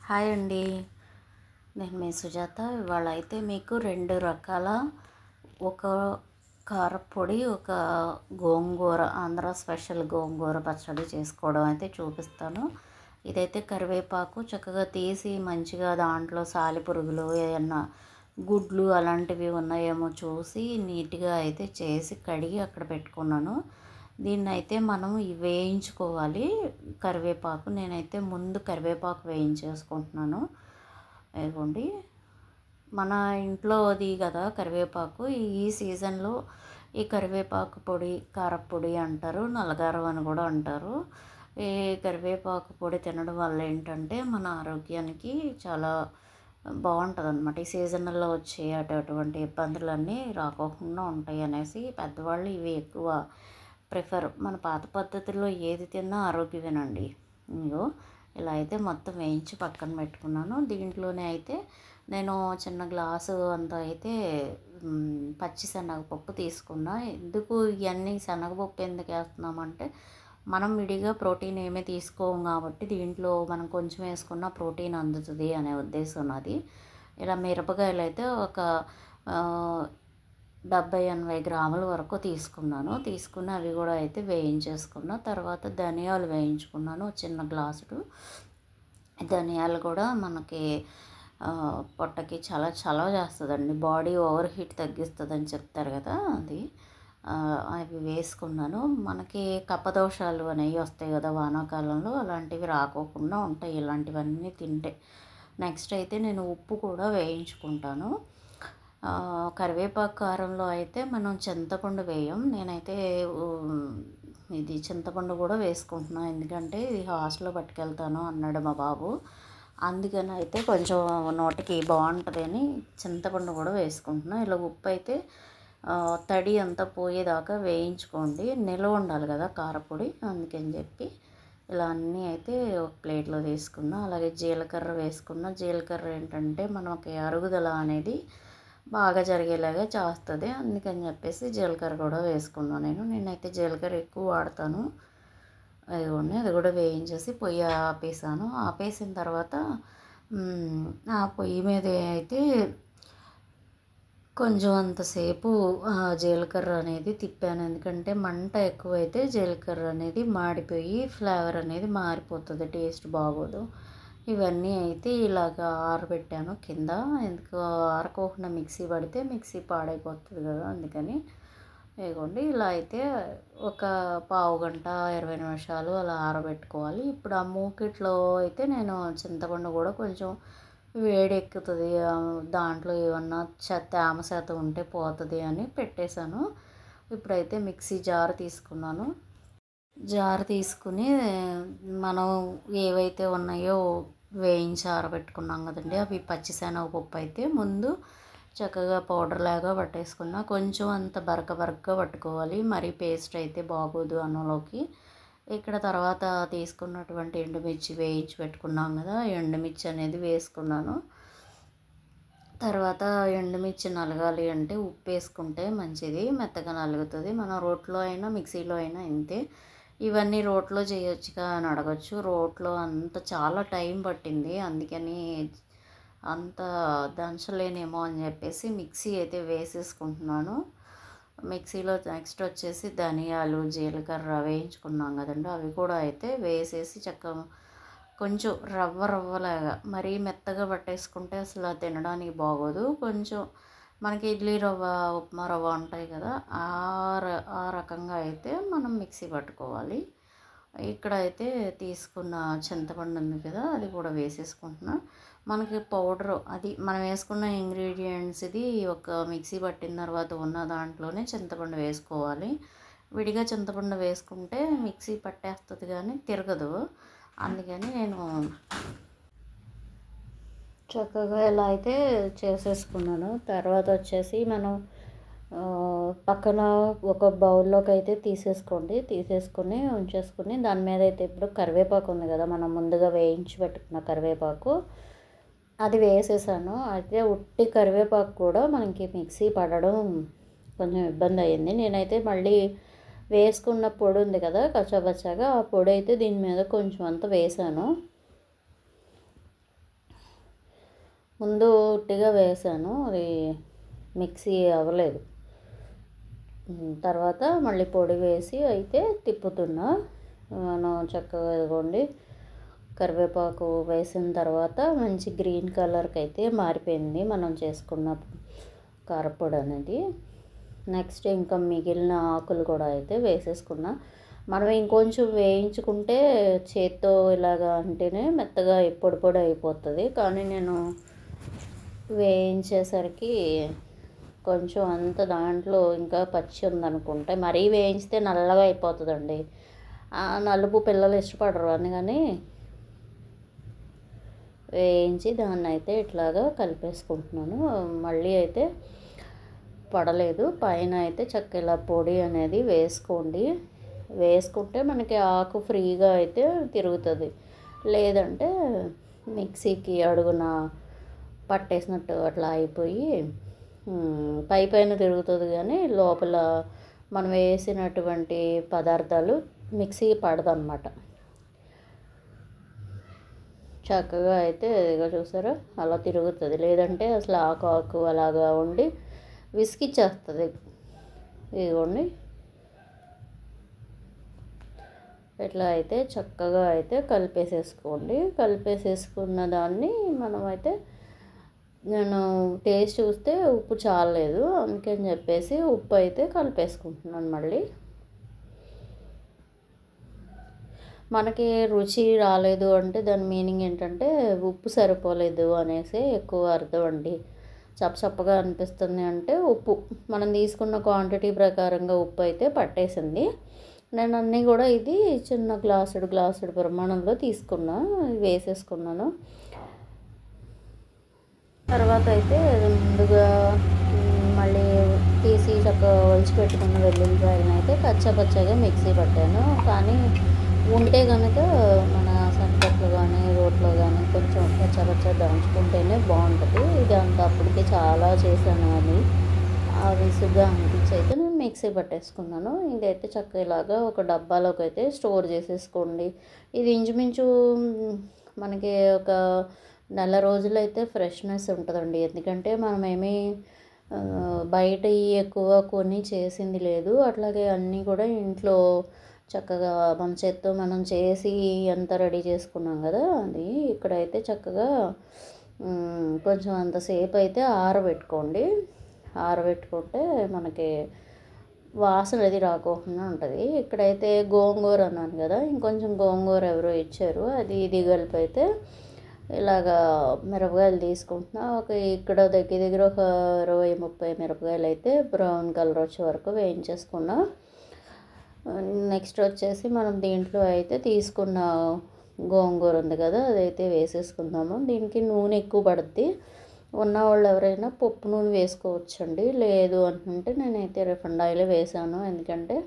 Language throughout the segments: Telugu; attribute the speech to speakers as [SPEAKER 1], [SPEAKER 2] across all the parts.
[SPEAKER 1] హాయ్ అండి. నేను మీ సుజాత. ఇవాళ అయితే మీకు 2 రకాల ఒక కారప్పొడి, ఒక గోంగూర ఆంధ్ర స్పెషల్ గోంగూర పచ్చడి చేసుకోవడం అయితే చూపిస్తాను. ఇదైతే కరివేపాకు చక్కగా తీసి మంచిగా దాంట్లో సాలిపురుగులు ఏమన్నా గుడ్లు అలాంటివి ఉన్నాయేమో చూసి నీట్గా అయితే చేసి కడిగి అక్కడ పెట్టుకున్నాను. దీన్నైతే మనం వేయించుకోవాలి. కరివేపాకు నేనైతే ముందు కరివేపాకు వేయించేసుకుంటున్నాను. ఇదిగోండి, మన ఇంట్లోది కదా కరివేపాకు. ఈ సీజన్లో ఈ కరివేపాకు పొడి కారప్పొడి అంటారు, నల్లగారం అని కూడా అంటారు. ఈ కరివేపాకు పొడి తినడం వల్ల ఏంటంటే మన ఆరోగ్యానికి చాలా బాగుంటుంది అన్నమాట. ఈ సీజన్లో వచ్చే అటువంటి ఇబ్బందులన్నీ రాకోకుండా ఉంటాయి అనేసి పెద్దవాళ్ళు ఇవి ఎక్కువ ప్రిఫర్. మన పాత పద్ధతుల్లో ఏది తిన్నా ఆరోగ్యమేనండి. ఇంకో ఇలా అయితే మొత్తం వేయించి పక్కన పెట్టుకున్నాను. దీంట్లోనే అయితే నేను చిన్న గ్లాసు అంత అయితే పచ్చి శనగపప్పు తీసుకున్నా. ఎందుకు ఇవన్నీ శనగపప్పు ఎందుకు వేస్తున్నామంటే మనం విడిగా ప్రోటీన్ ఏమీ తీసుకోము కాబట్టి దీంట్లో మనం కొంచెం వేసుకున్న ప్రోటీన్ అందుతుంది అనే ఉద్దేశం నాది. ఇలా మిరపకాయలు అయితే ఒక 70-80 గ్రాముల వరకు తీసుకుని అవి కూడా అయితే వేయించేసుకున్నా. తర్వాత ధనియాలు వేయించుకున్నాను చిన్న గ్లాసుడు. ధనియాలు కూడా మనకి పొట్టకి చాలా చలవ చేస్తుందండి, బాడీ ఓవర్ హీట్ తగ్గిస్తుందని చెప్తారు కదా, అది అవి వేసుకున్నాను. మనకి కపదోషాలు అనేవి వస్తాయి కదా వానాకాలంలో, అలాంటివి రాకోకుండా ఉంటాయి ఇలాంటివన్నీ తింటే. నెక్స్ట్ అయితే నేను ఉప్పు కూడా వేయించుకుంటాను. కరివేపాకు కారంలో అయితే మనం చింతపండు వేయం. నేనైతే ఇది చింతపండు కూడా వేసుకుంటున్నాను, ఎందుకంటే ఇది హాస్టల్లో పట్టుకెళ్తాను అన్నాడు మా బాబు. అందుకని అయితే కొంచెం నోటికి బాగుంటుంది అని చింతపండు కూడా వేసుకుంటున్నాను. ఇలా ఉప్పు అయితే తడి అంతా పోయేదాకా వేయించుకోండి, నిల్వ ఉండాలి కదా కారపొడి, అందుకని చెప్పి ఇలా అన్నీ అయితే ఒక ప్లేట్లో తీసుకున్నా. అలాగే జీలకర్ర వేసుకున్నా. జీలకర్ర ఏంటంటే మనకి అరుగుదల అనేది బాగా జరిగేలాగా చేస్తుంది, అందుకని చెప్పేసి జీలకర్ర కూడా వేసుకున్నాను. నేనైతే జీలకర్ర ఎక్కువ వాడతాను. అదిగోండి, అది కూడా వేయించేసి పొయ్యి ఆపేసాను. ఆపేసిన తర్వాత ఆ పొయ్యి మీద అయితే కొంచెం అంతసేపు జీలకర్ర అనేది తిప్పాను, ఎందుకంటే మంట ఎక్కువైతే జీలకర్ర అనేది మాడిపోయి ఫ్లేవర్ అనేది మారిపోతుంది, టేస్ట్ బాగోదు. ఇవన్నీ అయితే ఇలాగ ఆరబెట్టాను కింద, ఎందుకు ఆరకోకుండా మిక్సీ పడితే మిక్సీ పాడైపోతుంది కదా, అందుకని. ఇదిగోండి, ఇలా అయితే ఒక పావు గంట 20 నిమిషాలు అలా ఆరబెట్టుకోవాలి. ఇప్పుడు ఆ మూకిట్లో అయితే నేను చింతపండు కూడా కొంచెం వేడెక్కుతుంది, దాంట్లో ఏమన్నా తేమ శాతం ఉంటే పోతుంది అని పెట్టేశాను. ఇప్పుడైతే మిక్సీ జార్ తీసుకున్నాను. జార్ తీసుకుని మనం ఏవైతే ఉన్నాయో వేయించి ఆరబెట్టుకున్నాం కదండి, అవి పచ్చిశనగపప్పు అయితే ముందు చక్కగా పౌడర్ లాగా పట్టేసుకున్నా. కొంచెం అంత బరకగా పట్టుకోవాలి, మరీ పేస్ట్ అయితే బాగోదు అన్నంలోకి. ఇక్కడ తర్వాత తీసుకున్నటువంటి ఎండుమిర్చి వేయించి పెట్టుకున్నాం కదా, ఎండుమిర్చి అనేది వేసుకున్నాను. తర్వాత ఎండుమిర్చి నలగాలి అంటే ఉప్పు వేసుకుంటే మంచిది, మెత్తగా నలుగుతుంది. మనం రోట్లో అయినా మిక్సీలో అయినా ఇంతే. ఇవన్నీ రోట్లో చేయొచ్చుగా అని అడగచ్చు. రోట్లో అంత చాలా టైం పట్టింది, అందుకని అంత దంచలేనేమో అని చెప్పేసి మిక్సీ అయితే వేసేసుకుంటున్నాను. మిక్సీలో నెక్స్ట్ వచ్చేసి ధనియాలు, జీలకర్ర వేయించుకున్నాం కదండి, అవి కూడా అయితే వేసేసి చక్కగా కొంచెం రవ్వలాగా, మరీ మెత్తగా పట్టేసుకుంటే అసలు తినడానికి బాగోదు. కొంచెం మనకి ఇడ్లీ రవ్వ, ఉప్మా రవ్వ ఉంటాయి కదా, ఆ రకంగా అయితే మనం మిక్సీ పట్టుకోవాలి. ఇక్కడ అయితే తీసుకున్న చింతపండు ఉంది కదా, అది కూడా వేసేసుకుంటున్నా. మనకి పౌడరు అది మనం వేసుకున్న ఇంగ్రీడియంట్స్ ఇది ఒక మిక్సీ పట్టిన తర్వాత ఉన్న దాంట్లోనే చింతపండు వేసుకోవాలి. విడిగా చింతపండు వేసుకుంటే మిక్సీ పట్టేస్తుంది కానీ తిరగదు, అందుకని నేను చక్కగా ఇలా అయితే చేసేసుకున్నాను. తర్వాత వచ్చేసి మనం పక్కన ఒక బౌల్లోకి అయితే తీసేసుకొని ఉంచేసుకుని దాని మీద అయితే ఇప్పుడు కరివేపాకు ఉంది కదా, మనం ముందుగా వేయించి పెట్టుకున్న కరివేపాకు, అది వేసేసాను. అయితే ఉట్టి కరివేపాకు కూడా మనకి మిక్సీ పడడం కొంచెం ఇబ్బంది అయ్యింది. నేనైతే మళ్ళీ వేసుకున్న పొడి ఉంది కదా కచ్చాపచ్చాగా, ఆ పొడి అయితే దీని మీద కొంచెం అంతా వేసాను. ముందు ఉట్టిగా వేసాను, అది మిక్సీ అవ్వలేదు. తర్వాత మళ్ళీ పొడి వేసి అయితే తిప్పుతున్నా. మనం చక్కగా ఇదిగోండి కరివేపాకు వేసిన తర్వాత మంచి గ్రీన్ కలర్కి అయితే మారిపోయింది మనం చేసుకున్న కారపొడి అనేది. నెక్స్ట్ ఇంకా మిగిలిన ఆకులు కూడా అయితే వేసేసుకున్నా. మనం ఇంకొంచెం వేయించుకుంటే చేత్తో ఇలాగా అంటేనే మెత్తగా పొడి పొడి అయిపోతుంది, కానీ నేను వేయించేసరికి కొంచెం అంత దాంట్లో ఇంకా పచ్చి ఉందనుకుంటే, మరీ వేయించితే నల్లగా అయిపోతుందండి. నలుపు పిల్లలు ఇష్టపడరు అని, కానీ వేయించి దాన్ని అయితే ఇట్లాగా కలిపేసుకుంటున్నాను. మళ్ళీ అయితే పడలేదు, పైన అయితే చక్క ఇలా పొడి అనేది వేసుకోండి. వేసుకుంటే మనకి ఆకు ఫ్రీగా అయితే తిరుగుతుంది, లేదంటే మిక్సీకి అడుగున పట్టేసినట్టు అట్లా అయిపోయి పైన తిరుగుతుంది, కానీ లోపల మనం వేసినటువంటి పదార్థాలు మిక్సీ పడదన్నమాట. చక్కగా అయితే ఇక చూసారా అలా తిరుగుతుంది, లేదంటే అసలు ఆకు ఆకు అలాగా ఉండి విసిగిచ్చేస్తుంది. ఇదిగోండి ఇట్లా అయితే చక్కగా అయితే కలిపేసేసుకోండి. కలిపేసేసుకున్న దాన్ని మనమైతే నేను టేస్ట్ చూస్తే ఉప్పు చాలలేదు, అందుకని చెప్పేసి ఉప్పు అయితే కలిపేసుకుంటున్నాను. మళ్ళీ మనకి రుచి రాలేదు అంటే దాని మీనింగ్ ఏంటంటే ఉప్పు సరిపోలేదు అనేసి ఎక్కువ అర్థం అండి. చప్పచప్పగా అనిపిస్తుంది అంటే ఉప్పు మనం తీసుకున్న క్వాంటిటీ ప్రకారంగా ఉప్పు అయితే పట్టేసింది. నేను అన్నీ కూడా ఇది చిన్న గ్లాసుడు ప్రమాణంలో తీసుకున్నా, వేసేసుకున్నాను. తర్వాత అయితే ముందుగా మళ్ళీ తీసి చక్కగా ఒలిచి పెట్టుకున్న వెల్లుల్లిపాయలను అయితే కచ్చాపచ్చగా మిక్సీ పట్టాను. కానీ ఉంటే కనుక మన సంకట్లో కానీ రోట్లో కానీ కొంచెం కచ్చాపచ్చగా దంచుకుంటేనే బాగుంటుంది. ఇది అంత అప్పటికి చాలా చేశాను, అని ఆ విసుగ్గా అనిపించి అయితే నేను మిక్సీ పట్టేసుకున్నాను. ఇదైతే చక్కగా ఇలాగా ఒక డబ్బాలోకి అయితే స్టోర్ చేసేసుకోండి. ఇది ఇంచుమించు మనకి ఒక నెల రోజులైతే ఫ్రెష్నెస్ ఉంటుందండి. ఎందుకంటే మనమేమీ బయట ఎక్కువ కొని చేసింది లేదు, అట్లాగే అన్నీ కూడా ఇంట్లో చక్కగా మన చేత్తో మనం చేసి ఎంత రెడీ చేసుకున్నాం కదా, అది ఇక్కడైతే చక్కగా కొంచెం అంతసేపు అయితే ఆరబెట్టుకోండి. ఆరబెట్టుకుంటే మనకి వాసన అది రాకోకుండా ఉంటుంది. ఇక్కడైతే గోంగూర అన్నాను కదా, ఇంకొంచెం గోంగూర ఎవరో ఇచ్చారు, అది ఇది కలిపి అయితే ఇలాగా మిరపకాయలు తీసుకుంటున్నా. ఇక్కడ దగ్గర దగ్గర ఒక 20-30 మిరపకాయలు అయితే బ్రౌన్ కలర్ వచ్చే వరకు వేయించేసుకున్నా. నెక్స్ట్ వచ్చేసి మనం దీంట్లో అయితే తీసుకున్న గోంగూర ఉంది కదా, అదైతే వేసేసుకుందాము. దీనికి నూనె ఎక్కువ పడుద్ది, ఉన్నవాళ్ళు ఎవరైనా పప్పు నూనె వేసుకోవచ్చండి. లేదు అనుకుంటే నేనైతే రిఫైండ్ ఆయిల్ వేసాను, ఎందుకంటే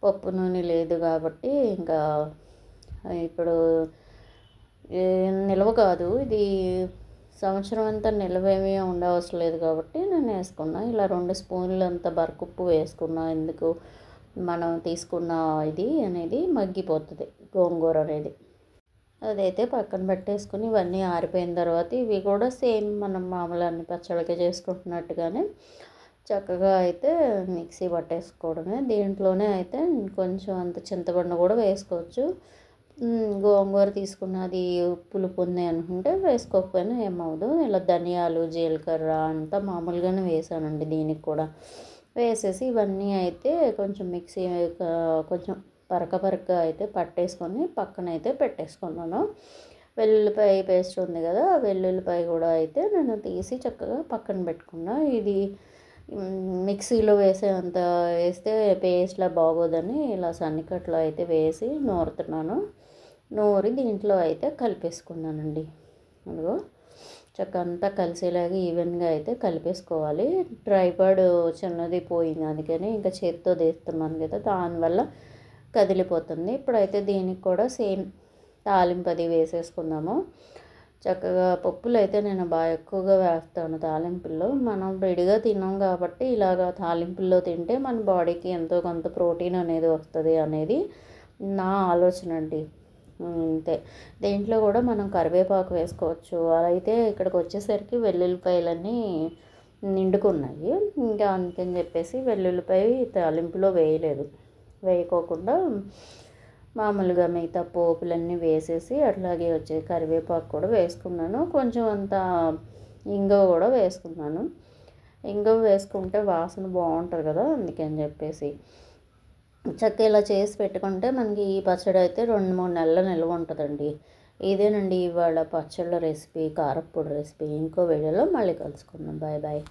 [SPEAKER 1] పప్పు నూనె లేదు కాబట్టి. ఇంకా ఇప్పుడు నిల్వ కాదు, ఇది సంవత్సరం అంతా నిల్వేమీ ఉండవసరం లేదు కాబట్టి నేను వేసుకున్నా. ఇలా 2 స్పూన్లు అంత బరకుప్పు వేసుకున్నా, ఎందుకు మనం తీసుకున్న ఇది అనేది మగ్గిపోతుంది గోంగూర అనేది. అదైతే పక్కన పెట్టేసుకుని ఇవన్నీ ఆరిపోయిన తర్వాత ఇవి కూడా సేమ్ మనం మామూలు అన్ని పచ్చళ్ళకి చేసుకుంటున్నట్టుగానే చక్కగా అయితే మిక్సీ పట్టేసుకోవడమే. దీంట్లోనే అయితే కొంచెం అంత చింతపండు కూడా వేసుకోవచ్చు. గోంగూర తీసుకున్నది పులుపు ఉంది అనుకుంటే వేసుకోకపోయినా ఏమవుదు. ఇలా ధనియాలు జీలకర్ర అంతా మామూలుగానే వేసానండి. దీనికి కూడా వేసేసి ఇవన్నీ అయితే కొంచెం మిక్సీ కొంచెం పరక అయితే పట్టేసుకొని పక్కన అయితే పెట్టేసుకున్నాను. వెల్లుల్లిపాయ పేస్ట్ ఉంది కదా, వెల్లుల్లిపాయ కూడా అయితే నేను తీసి చక్కగా పక్కన పెట్టుకున్నా. ఇది మిక్సీలో వేసేంత వేస్తే పేస్ట్లా బాగోదని ఇలా సన్నికట్లో అయితే వేసి నూరుతున్నాను. నూరి దీంట్లో అయితే కలిపేసుకున్నానండి. అదిగో చక్క అంతా కలిసేలాగా ఈవెన్గా అయితే కలిపేసుకోవాలి. ట్రైపాడ్ చిన్నది పోయింది, అందుకని ఇంకా చేత్తో తీస్తున్నాను కదా, దానివల్ల కదిలిపోతుంది. ఇప్పుడైతే దీనికి కూడా సేమ్ తాలింపది వేసేసుకుందాము. చక్కగా పప్పులు అయితే నేను బాగా ఎక్కువగా వేస్తాను తాలింపుల్లో. మనం విడిగా తిన్నాం కాబట్టి ఇలాగ తాలింపుల్లో తింటే మన బాడీకి ఎంతో కొంత ప్రోటీన్ అనేది వస్తుంది అనేది నా ఆలోచన అండి. అంతే. దీంట్లో కూడా మనం కరివేపాకు వేసుకోవచ్చు. అలా అయితే ఇక్కడికి వచ్చేసరికి వెల్లుల్లిపాయలన్నీ నిండుకున్నాయి. ఇంకా అందుకని చెప్పేసి వెల్లుల్లిపాయ తాలింపులో వేయలేదు. వేయకోకుండా మామూలుగా మిగతా పోపులన్నీ వేసేసి అట్లాగే వచ్చే కరివేపాకు కూడా వేసుకున్నాను. కొంచెం అంత ఇంగువ కూడా వేసుకున్నాను. ఇంగువ వేసుకుంటే వాసన బాగుంటుంది కదా, అందుకని చెప్పేసి చక్కగా ఇలా చేసి పెట్టుకుంటే మనకి ఈ పచ్చడి అయితే 2-3 నెలల నిల్వ ఉంటుందండి. ఇదేనండి ఇవాళ పచ్చళ్ళ రెసిపీ, కారప్పొడి రెసిపీ. ఇంకో వీడియోలో మళ్ళీ కలుసుకుందాం. Bye bye.